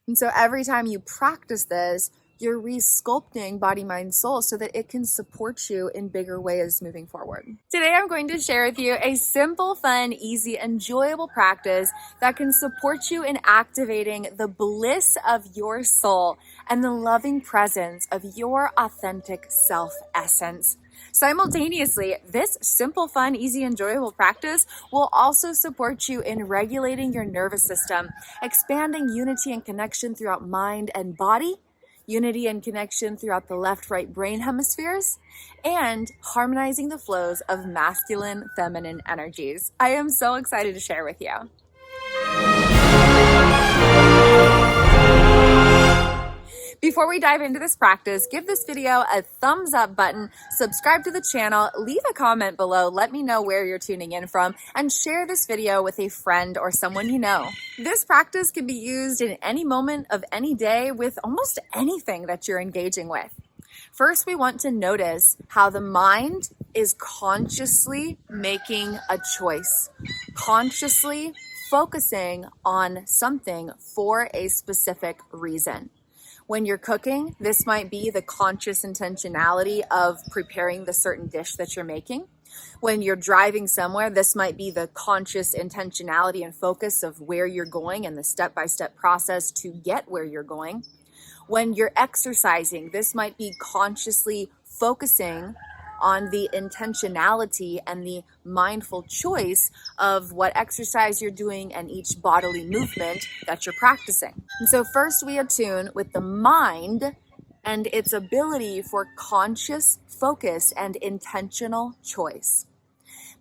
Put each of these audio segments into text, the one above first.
And so every time you practice this, you're re-sculpting body, mind, soul so that it can support you in bigger ways moving forward. Today, I'm going to share with you a simple, fun, easy, enjoyable practice that can support you in activating the bliss of your soul and the loving presence of your authentic self essence. Simultaneously, this simple, fun, easy, enjoyable practice will also support you in regulating your nervous system, expanding unity and connection throughout mind and body, unity and connection throughout the left-right brain hemispheres, and harmonizing the flows of masculine, feminine energies. I am so excited to share with you. Before we dive into this practice, give this video a thumbs up button, subscribe to the channel, leave a comment below, let me know where you're tuning in from, and share this video with a friend or someone you know. This practice can be used in any moment of any day with almost anything that you're engaging with. First, we want to notice how the mind is consciously making a choice, consciously focusing on something for a specific reason. When you're cooking, this might be the conscious intentionality of preparing the certain dish that you're making. When you're driving somewhere, this might be the conscious intentionality and focus of where you're going and the step-by-step process to get where you're going. When you're exercising, this might be consciously focusing on the intentionality and the mindful choice of what exercise you're doing and each bodily movement that you're practicing. And so first we attune with the mind and its ability for conscious focus and intentional choice.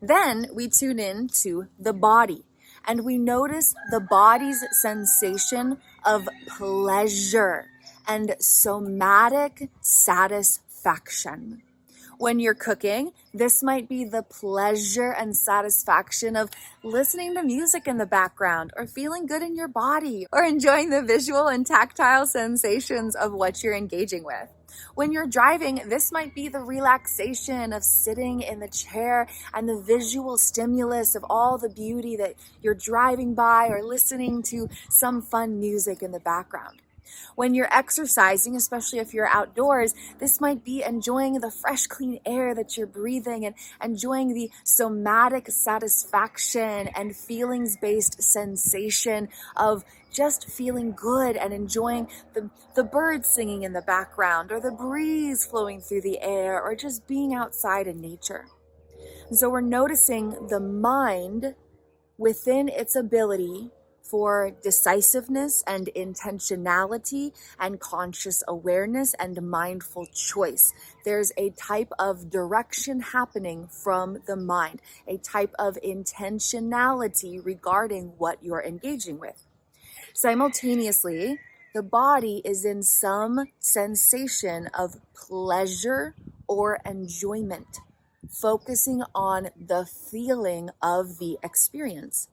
Then we tune in to the body and we notice the body's sensation of pleasure and somatic satisfaction. When you're cooking, this might be the pleasure and satisfaction of listening to music in the background or feeling good in your body or enjoying the visual and tactile sensations of what you're engaging with. When you're driving, this might be the relaxation of sitting in the chair and the visual stimulus of all the beauty that you're driving by or listening to some fun music in the background. When you're exercising, especially if you're outdoors, this might be enjoying the fresh, clean air that you're breathing and enjoying the somatic satisfaction and feelings-based sensation of just feeling good and enjoying the birds singing in the background or the breeze flowing through the air or just being outside in nature. And so we're noticing the mind within its ability for decisiveness and intentionality and conscious awareness and mindful choice. There's a type of direction happening from the mind, a type of intentionality regarding what you're engaging with. Simultaneously, the body is in some sensation of pleasure or enjoyment, focusing on the feeling of the experience,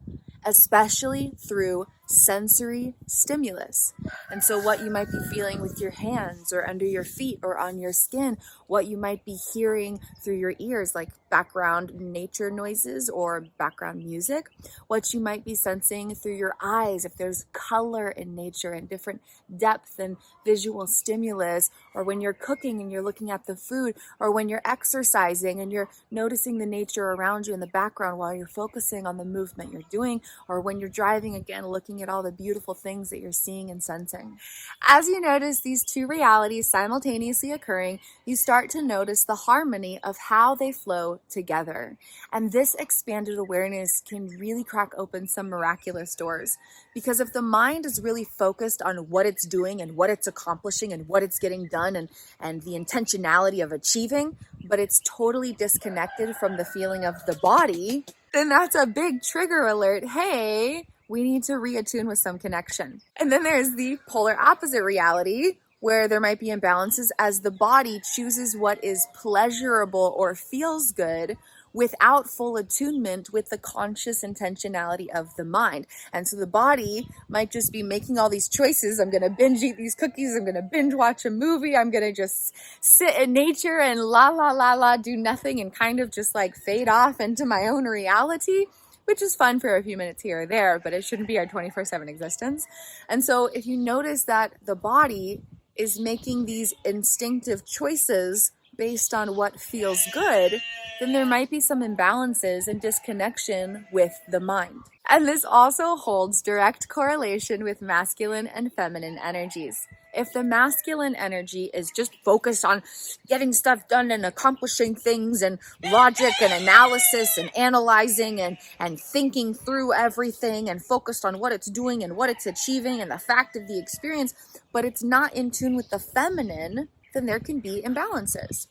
especially through sensory stimulus. And so what you might be feeling with your hands or under your feet or on your skin, what you might be hearing through your ears, like background nature noises or background music, what you might be sensing through your eyes, if there's color in nature and different depth and visual stimulus, or when you're cooking and you're looking at the food, or when you're exercising and you're noticing the nature around you in the background while you're focusing on the movement you're doing, or when you're driving, again, looking at all the beautiful things that you're seeing and sensing. As you notice these two realities simultaneously occurring, you start to notice the harmony of how they flow together. And this expanded awareness can really crack open some miraculous doors. Because if the mind is really focused on what it's doing and what it's accomplishing and what it's getting done and the intentionality of achieving, but it's totally disconnected from the feeling of the body, then that's a big trigger alert. Hey, we need to reattune with some connection. And then there's the polar opposite reality where there might be imbalances as the body chooses what is pleasurable or feels good without full attunement with the conscious intentionality of the mind. And so the body might just be making all these choices. I'm going to binge eat these cookies. I'm going to binge watch a movie. I'm going to just sit in nature and la, la, la, la, do nothing and kind of just like fade off into my own reality. which is fun for a few minutes here or there, but it shouldn't be our 24/7 existence. And so if you notice that the body is making these instinctive choices based on what feels good, then there might be some imbalances and disconnection with the mind. And this also holds direct correlation with masculine and feminine energies. If the masculine energy is just focused on getting stuff done and accomplishing things and logic and analysis and analyzing and thinking through everything and focused on what it's doing and what it's achieving and the fact of the experience, but it's not in tune with the feminine, then there can be imbalances.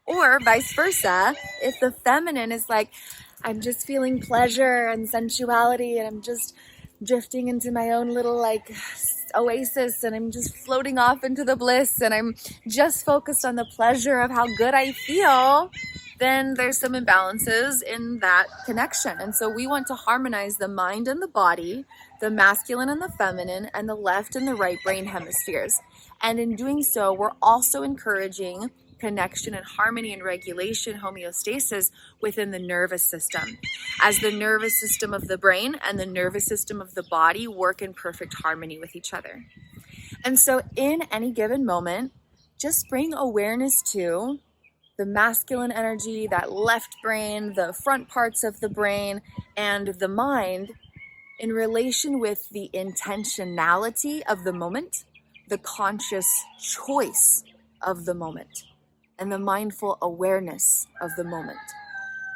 Or vice versa, if the feminine is like, I'm just feeling pleasure and sensuality and I'm just drifting into my own little oasis and I'm just floating off into the bliss and I'm just focused on the pleasure of how good I feel, then there's some imbalances in that connection. And so we want to harmonize the mind and the body, the masculine and the feminine, and the left and the right brain hemispheres. And in doing so, we're also encouraging connection and harmony and regulation, homeostasis within the nervous system, as the nervous system of the brain and the nervous system of the body work in perfect harmony with each other. And so in any given moment, just bring awareness to the masculine energy, that left brain, the front parts of the brain, and the mind in relation with the intentionality of the moment, the conscious choice of the moment, and the mindful awareness of the moment.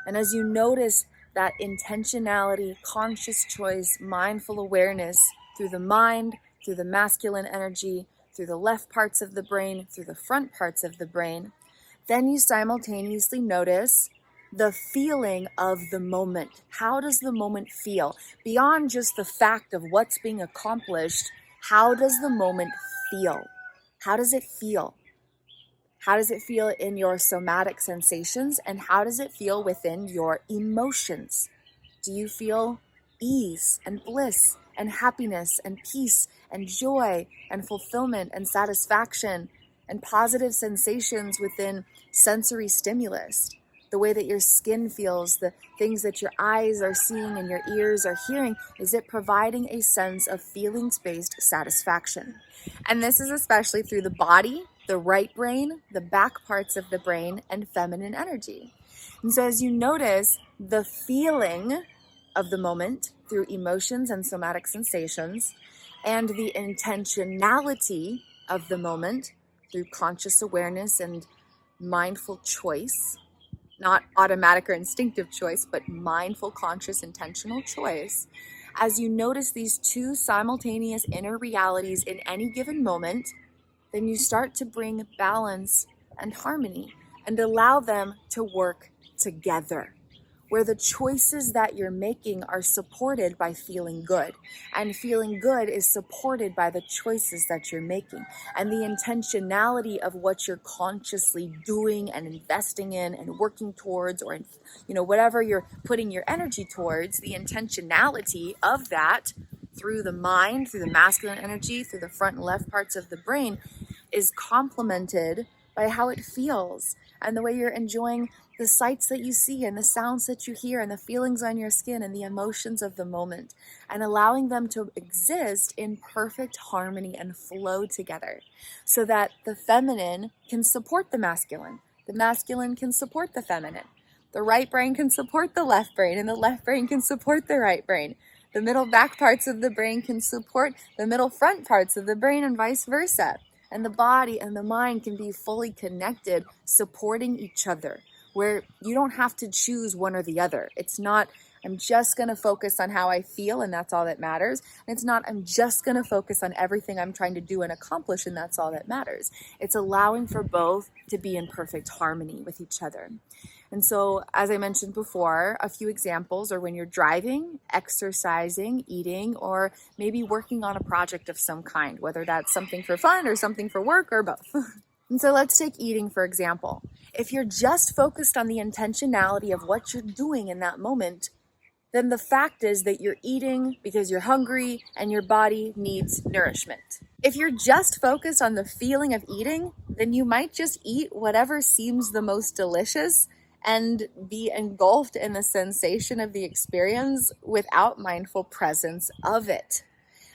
And as you notice that intentionality, conscious choice, mindful awareness through the mind, through the masculine energy, through the left parts of the brain, through the front parts of the brain, then you simultaneously notice the feeling of the moment. How does the moment feel? Beyond just the fact of what's being accomplished, how does the moment feel? How does it feel? How does it feel in your somatic sensations, and how does it feel within your emotions? Do you feel ease and bliss and happiness and peace and joy and fulfillment and satisfaction and positive sensations within sensory stimulus? The way that your skin feels, the things that your eyes are seeing and your ears are hearing, is it providing a sense of feelings-based satisfaction? And this is especially through the body, the right brain, the back parts of the brain, and feminine energy. And so as you notice the feeling of the moment through emotions and somatic sensations, and the intentionality of the moment through conscious awareness and mindful choice, not automatic or instinctive choice, but mindful, conscious, intentional choice, as you notice these two simultaneous inner realities in any given moment, then you start to bring balance and harmony and allow them to work together, where the choices that you're making are supported by feeling good, and feeling good is supported by the choices that you're making, and the intentionality of what you're consciously doing and investing in and working towards, or whatever you're putting your energy towards, the intentionality of that through the mind, through the masculine energy, through the front and left parts of the brain, is complemented by how it feels and the way you're enjoying the sights that you see and the sounds that you hear and the feelings on your skin and the emotions of the moment, and allowing them to exist in perfect harmony and flow together so that the feminine can support the masculine can support the feminine, the right brain can support the left brain, and the left brain can support the right brain. The middle back parts of the brain can support the middle front parts of the brain, and vice versa. And the body and the mind can be fully connected, supporting each other, where you don't have to choose one or the other. It's not, I'm just going to focus on how I feel and that's all that matters. And it's not, I'm just going to focus on everything I'm trying to do and accomplish and that's all that matters. It's allowing for both to be in perfect harmony with each other. And so, as I mentioned before, a few examples are when you're driving, exercising, eating, or maybe working on a project of some kind, whether that's something for fun or something for work or both. And so let's take eating, for example. If you're just focused on the intentionality of what you're doing in that moment, then the fact is that you're eating because you're hungry and your body needs nourishment. If you're just focused on the feeling of eating, then you might just eat whatever seems the most delicious and be engulfed in the sensation of the experience without mindful presence of it.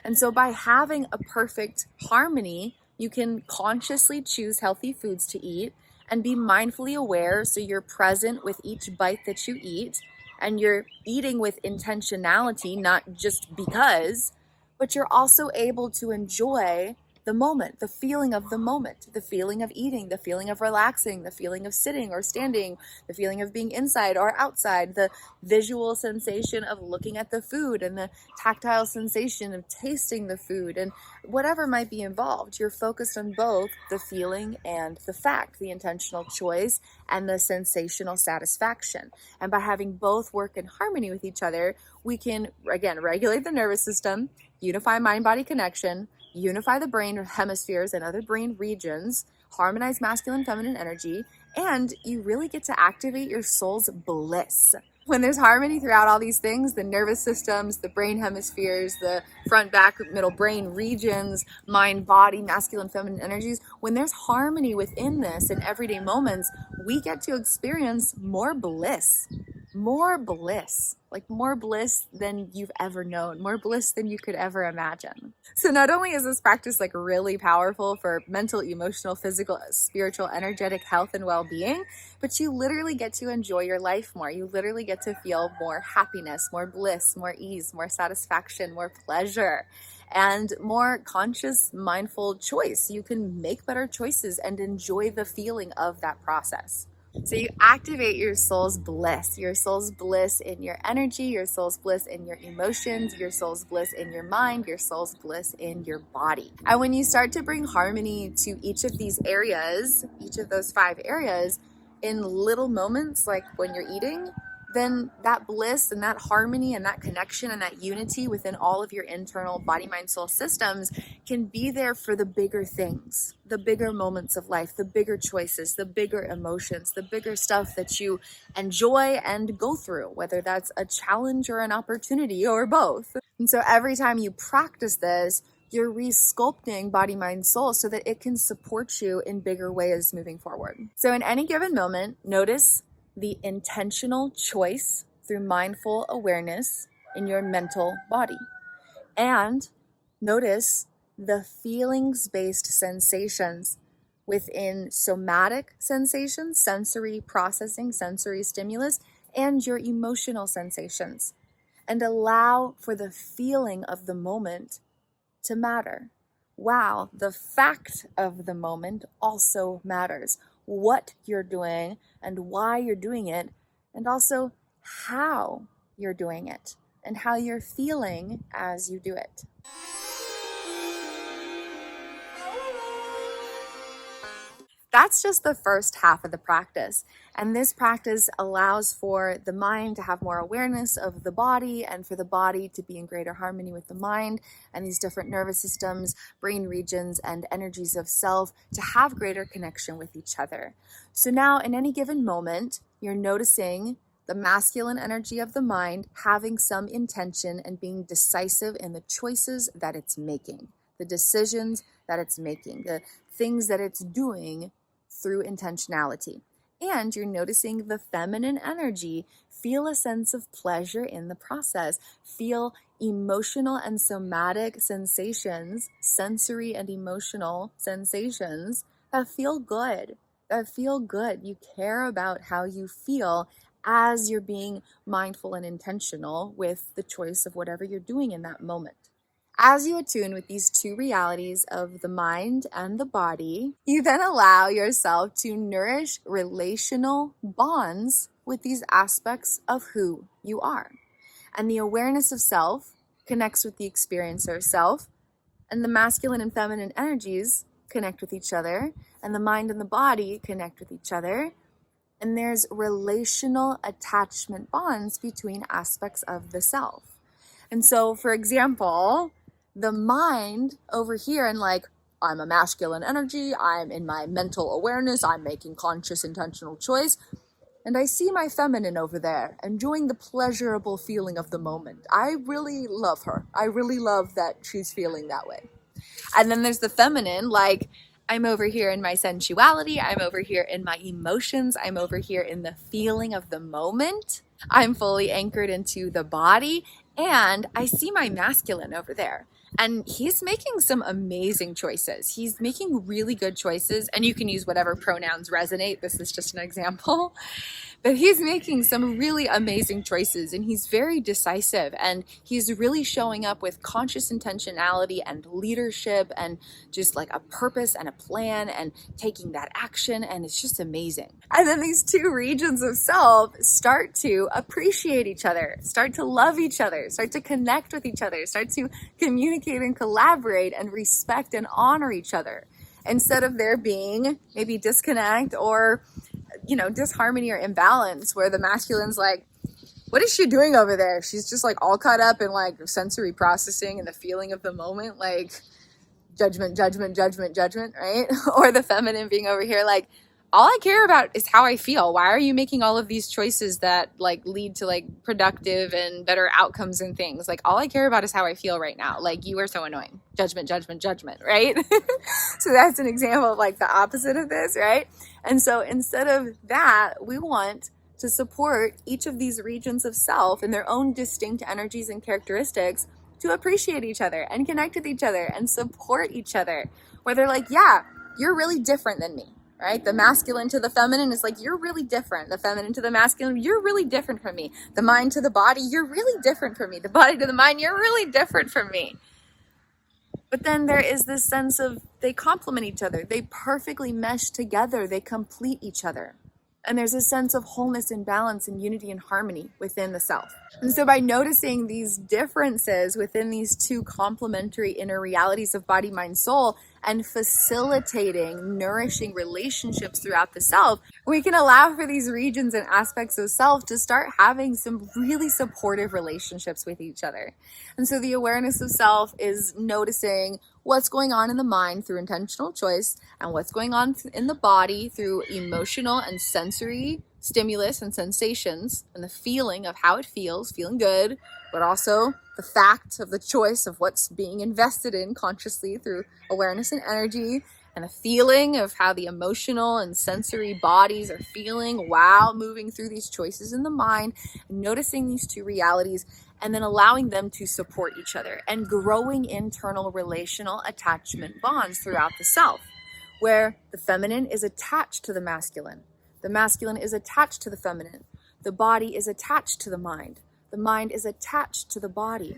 And so by having a perfect harmony, you can consciously choose healthy foods to eat and be mindfully aware, so you're present with each bite that you eat and you're eating with intentionality, not just because, but you're also able to enjoy the moment, the feeling of the moment, the feeling of eating, the feeling of relaxing, the feeling of sitting or standing, the feeling of being inside or outside, the visual sensation of looking at the food and the tactile sensation of tasting the food, and whatever might be involved. You're focused on both the feeling and the fact, the intentional choice and the sensational satisfaction. And by having both work in harmony with each other, we can, again, regulate the nervous system, unify mind-body connection, unify the brain hemispheres and other brain regions, harmonize masculine and feminine energy, and you really get to activate your soul's bliss. When there's harmony throughout all these things, the nervous systems, the brain hemispheres, the front, back, middle brain regions, mind, body, masculine, feminine energies, when there's harmony within this in everyday moments, we get to experience more bliss. More bliss, like more bliss than you've ever known, more bliss than you could ever imagine. So not only is this practice like really powerful for mental, emotional, physical, spiritual, energetic health and well-being, but you literally get to enjoy your life more. You literally get to feel more happiness, more bliss, more ease, more satisfaction, more pleasure, and more conscious, mindful choice. You can make better choices and enjoy the feeling of that process. So you activate your soul's bliss in your energy, your soul's bliss in your emotions, your soul's bliss in your mind, your soul's bliss in your body. And when you start to bring harmony to each of these areas, each of those 5 areas, in little moments, like when you're eating, then that bliss and that harmony and that connection and that unity within all of your internal body, mind, soul systems can be there for the bigger things, the bigger moments of life, the bigger choices, the bigger emotions, the bigger stuff that you enjoy and go through, whether that's a challenge or an opportunity or both. And so every time you practice this, you're re-sculpting body, mind, soul so that it can support you in bigger ways moving forward. So in any given moment, notice the intentional choice through mindful awareness in your mental body. And notice the feelings-based sensations within somatic sensations, sensory processing, sensory stimulus, and your emotional sensations. And allow for the feeling of the moment to matter. Wow, the fact of the moment also matters. What you're doing and why you're doing it, and also how you're doing it and how you're feeling as you do it. That's just the first half of the practice. And this practice allows for the mind to have more awareness of the body and for the body to be in greater harmony with the mind and these different nervous systems, brain regions, and energies of self to have greater connection with each other. So now in any given moment, you're noticing the masculine energy of the mind having some intention and being decisive in the choices that it's making, the decisions that it's making, the things that it's doing through intentionality. And you're noticing the feminine energy feel a sense of pleasure in the process, feel emotional and somatic sensations, sensory and emotional sensations that feel good, You care about how you feel as you're being mindful and intentional with the choice of whatever you're doing in that moment. As you attune with these 2 realities of the mind and the body, you then allow yourself to nourish relational bonds with these aspects of who you are. And the awareness of self connects with the experiencer self, and the masculine and feminine energies connect with each other, and the mind and the body connect with each other. And there's relational attachment bonds between aspects of the self. And so, for example, the mind over here and I'm a masculine energy, I'm in my mental awareness, I'm making conscious intentional choice, and I see my feminine over there enjoying the pleasurable feeling of the moment. I really love her. I really love that she's feeling that way. And then there's the feminine, I'm over here in my sensuality. I'm over here in my emotions. I'm over here in the feeling of the moment. I'm fully anchored into the body. And I see my masculine over there. And he's making some amazing choices. He's making really good choices. And you can use whatever pronouns resonate. This is just an example. But he's making some really amazing choices, and he's very decisive, and he's really showing up with conscious intentionality and leadership and just like a purpose and a plan and taking that action, and it's just amazing. And then these two regions of self start to appreciate each other, start to love each other, start to connect with each other, start to communicate and collaborate and respect and honor each other. Instead of there being maybe disconnect or disharmony or imbalance where the masculine's like, what is she doing over there? She's just like all caught up in like sensory processing and the feeling of the moment, like judgment, right? Or the feminine being over here like, all I care about is how I feel. Why are you making all of these choices that like lead to like productive and better outcomes and things? Like all I care about is how I feel right now. Like you are so annoying. Judgment, right? So that's an example of like the opposite of this, right? And so instead of that, we want to support each of these regions of self in their own distinct energies and characteristics to appreciate each other and connect with each other and support each other. Where they're like, yeah, you're really different than me. Right? The masculine to the feminine is like, you're really different. The feminine to the masculine, you're really different from me. The mind to the body, you're really different from me. The body to the mind, you're really different from me. But then there is this sense of they complement each other. They perfectly mesh together. They complete each other. And there's a sense of wholeness and balance and unity and harmony within the self. And so by noticing these differences within these two complementary inner realities of body, mind, soul, and facilitating nourishing relationships throughout the self, we can allow for these regions and aspects of self to start having some really supportive relationships with each other. And so the awareness of self is noticing what's going on in the mind through intentional choice and what's going on in the body through emotional and sensory stimulus and sensations and the feeling of how it feels, feeling good, but also the fact of the choice of what's being invested in consciously through awareness and energy, and the feeling of how the emotional and sensory bodies are feeling while moving through these choices in the mind, and noticing these two realities, and then allowing them to support each other and growing internal relational attachment bonds throughout the self, where the feminine is attached to the masculine is attached to the feminine, the body is attached to the mind is attached to the body.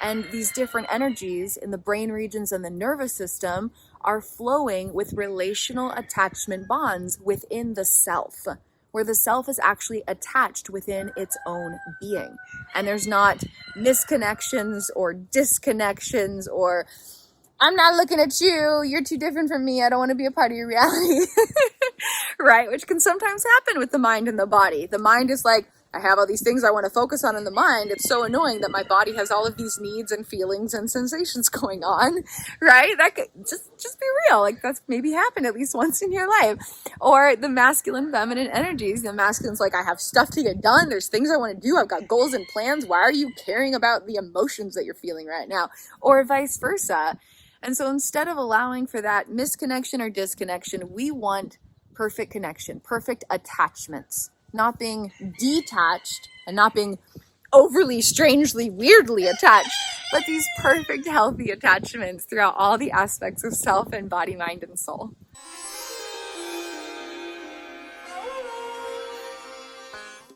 And these different energies in the brain regions and the nervous system are flowing with relational attachment bonds within the self, where the self is actually attached within its own being. And there's not misconnections or disconnections or I'm not looking at you, you're too different from me, I don't want to be a part of your reality, right? Which can sometimes happen with the mind and the body. The mind is like, I have all these things I want to focus on in the mind. It's so annoying that my body has all of these needs and feelings and sensations going on, right? That could just be real. Like that's maybe happened at least once in your life. Or the masculine, feminine energies. The masculine's like, I have stuff to get done. There's things I want to do. I've got goals and plans. Why are you caring about the emotions that you're feeling right now? Or vice versa. And so instead of allowing for that misconnection or disconnection, we want perfect connection, perfect attachments, not being detached and not being overly, strangely, weirdly attached, but these perfect, healthy attachments throughout all the aspects of self and body, mind, and soul.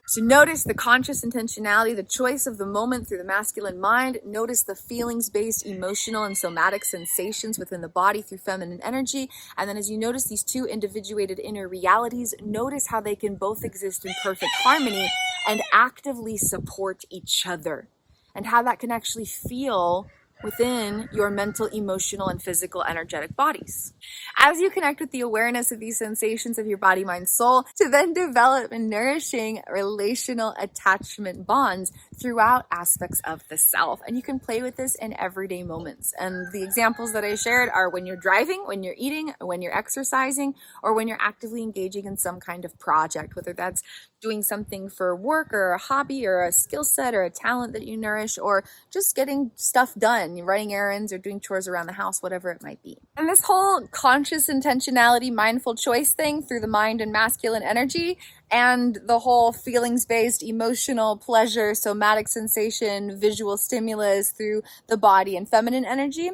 So notice the conscious intentionality, the choice of the moment through the masculine mind. Notice the feelings-based emotional and somatic sensations within the body through feminine energy. And then as you notice these two individuated inner realities, notice how they can both exist in perfect harmony and actively support each other. And how that can actually feel within your mental, emotional, and physical energetic bodies. As you connect with the awareness of these sensations of your body, mind, soul, to then develop nourishing relational attachment bonds throughout aspects of the self. And you can play with this in everyday moments. And the examples that I shared are when you're driving, when you're eating, when you're exercising, or when you're actively engaging in some kind of project, whether that's doing something for work or a hobby or a skill set or a talent that you nourish, or just getting stuff done when you're running errands or doing chores around the house, whatever it might be. And this whole conscious intentionality, mindful choice thing through the mind and masculine energy, and the whole feelings-based emotional pleasure, somatic sensation, visual stimulus through the body and feminine energy.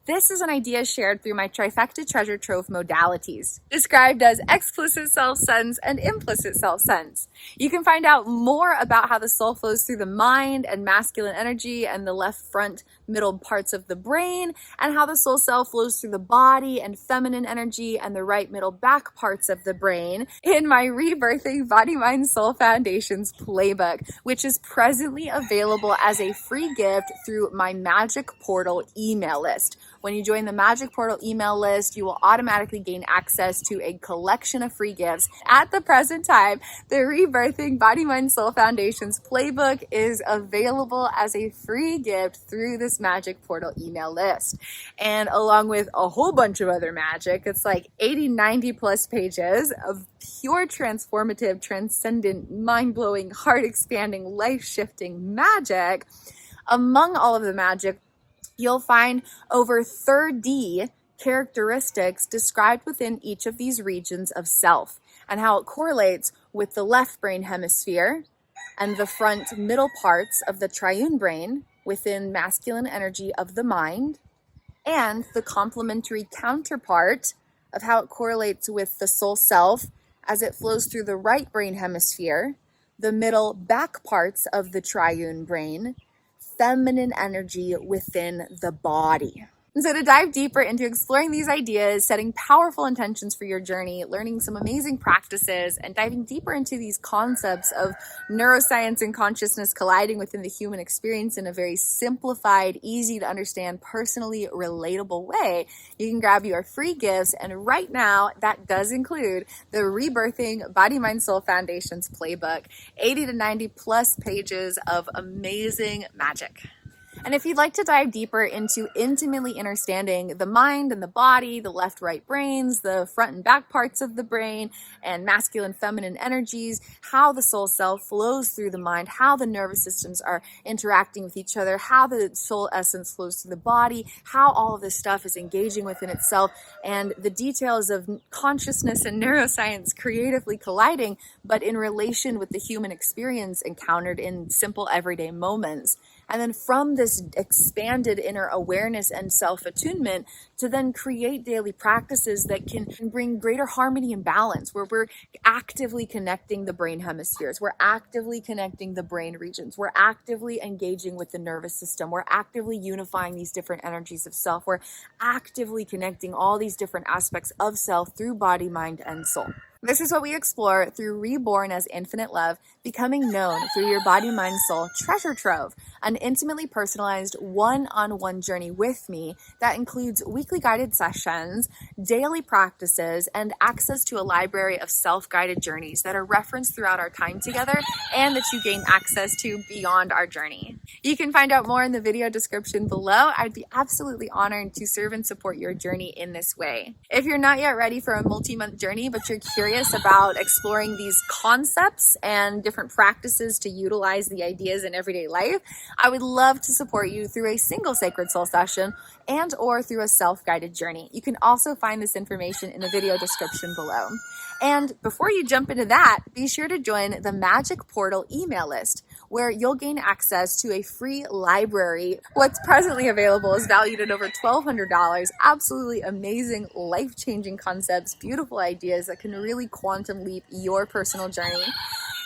This is an idea shared through my trifecta treasure trove modalities, described as explicit self-sense and implicit self-sense. You can find out more about how the soul flows through the mind and masculine energy and the left front middle parts of the brain, and how the soul self flows through the body and feminine energy and the right middle back parts of the brain in my Rebirthing BodyMind+Soul Foundations playbook, which is presently available as a free gift through my Magic Portal email list. When you join the Magic Portal email list, you will automatically gain access to a collection of free gifts. At the present time, the Rebirthing BodyMind+Soul Foundations playbook is available as a free gift through this Magic Portal email list. And along with a whole bunch of other magic, it's like 80, 90 plus pages of pure transformative, transcendent, mind-blowing, heart-expanding, life-shifting magic. Among all of the magic, you'll find over 30 characteristics described within each of these regions of self and how it correlates with the left brain hemisphere and the front middle parts of the triune brain within masculine energy of the mind, and the complementary counterpart of how it correlates with the soul self as it flows through the right brain hemisphere, the middle back parts of the triune brain, feminine energy within the body. And so to dive deeper into exploring these ideas, setting powerful intentions for your journey, learning some amazing practices, and diving deeper into these concepts of neuroscience and consciousness colliding within the human experience in a very simplified, easy to understand, personally relatable way, you can grab your free gifts. And right now, that does include the Rebirthing BodyMind+Soul Foundations playbook, 80 to 90 plus pages of amazing magic. And if you'd like to dive deeper into intimately understanding the mind and the body, the left-right brains, the front and back parts of the brain, and masculine, feminine energies, how the soul self flows through the mind, how the nervous systems are interacting with each other, how the soul essence flows through the body, how all of this stuff is engaging within itself, and the details of consciousness and neuroscience creatively colliding, but in relation with the human experience encountered in simple everyday moments. And then from this expanded inner awareness and self-attunement to then create daily practices that can bring greater harmony and balance, where we're actively connecting the brain hemispheres, we're actively connecting the brain regions, we're actively engaging with the nervous system, we're actively unifying these different energies of self, we're actively connecting all these different aspects of self through body, mind, and soul. This is what we explore through Reborn as Infinite Love, becoming known through your Body, Mind, Soul treasure trove, an intimately personalized one-on-one journey with me that includes weekly guided sessions, daily practices, and access to a library of self-guided journeys that are referenced throughout our time together and that you gain access to beyond our journey. You can find out more in the video description below. I'd be absolutely honored to serve and support your journey in this way. If you're not yet ready for a multi-month journey, but you're curious about exploring these concepts and different practices to utilize the ideas in everyday life, I would love to support you through a single Sacred Soul session and or through a self-guided journey. You can also find this information in the video description below. And before you jump into that, be sure to join the Magic Portal email list, where you'll gain access to a free library. What's presently available is valued at over $1,200. Absolutely amazing, life-changing concepts, beautiful ideas that can really quantum leap your personal journey.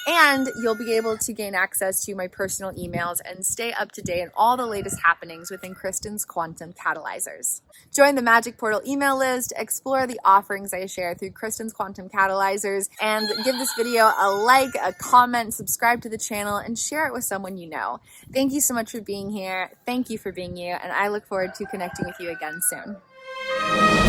And you'll be able to gain access to my personal emails and stay up to date on all the latest happenings within Kristin's Quantum Catalyzers. Join the Magic Portal email list, explore the offerings I share through Kristin's Quantum Catalyzers, and give this video a like, a comment, subscribe to the channel, and share it with someone you know. Thank you so much for being here. Thank you for being you, and I look forward to connecting with you again soon.